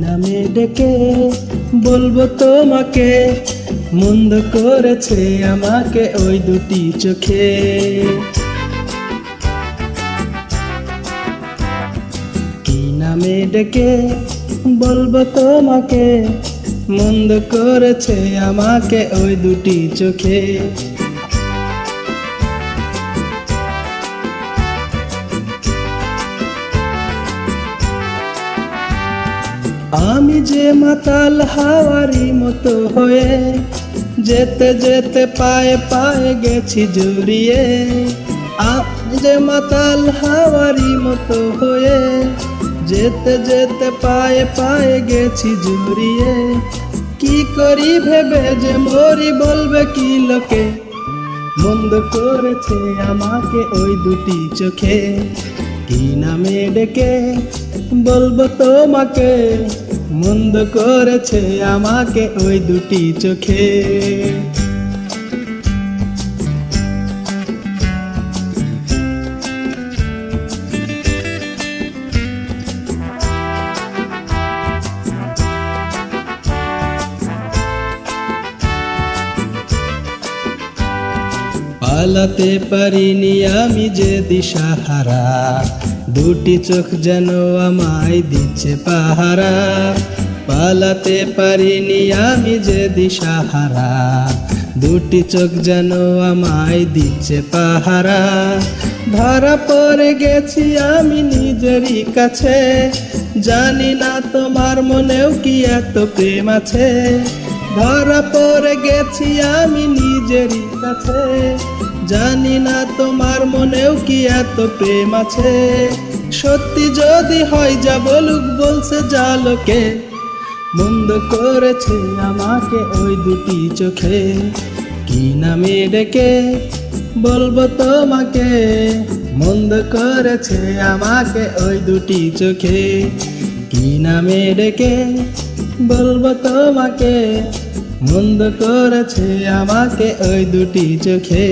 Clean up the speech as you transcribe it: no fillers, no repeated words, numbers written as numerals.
নামে ডেকে বলবো তোমাকে, মন্দ করেছে আমাকে ওই দুটি চোখে। কি নামে ডেকে বলবো তোমাকে, মন্দ করেছে আমাকে ওই দুটি চোখে। আমি যে মাতাল হাওয়ারি মতো হয়ে যেতে যেতে পায়ে পায়ে গেছি জড়িয়ে। আমি যে মাতাল হাওয়ারি মতো হয়ে যেতে যেতে পায়ে পায়ে গেছি জড়িয়ে। কি করি ভেবে যে মরি বলবে কি লোকে, মন্দ করেছে আমাকে ওই দুটি চোখে। কি নামে ডেকে বলবো তোমাকে, মন্দ করেছে আমাকে ওই দুটি চোখে। পালাতে পারিনি আমি যে দিশাহারা, দুটি চোখ যেন আমায় দিচ্ছে পাহারা। পালাতে পারিনি আমি যে দিশাহারা, দুটি চোখ যেন আমায় দিচ্ছে পাহারা। ধরা পড়ে গেছি আমি নিজেরই কাছে, জানি না তোমার মনেও কি এত প্রেম আছে। ধরা পড়ে গেছি আমি নিজেরই কাছে, জানি না তোমার মনেও কি এত প্রেম আছে। সত্যি যদি হয় যা বলুক বলছে যা লোকে, মন্দ করেছে আমাকে ওই দুটি চোখে। কি নামে ডেকে বলবো তোমাকে, মন্দ করেছে আমাকে ওই দুটি চোখে। কি নামে ডেকে বলবো তোমাকে, মন্দ করেছে আমাকে ওই দুটি চোখে।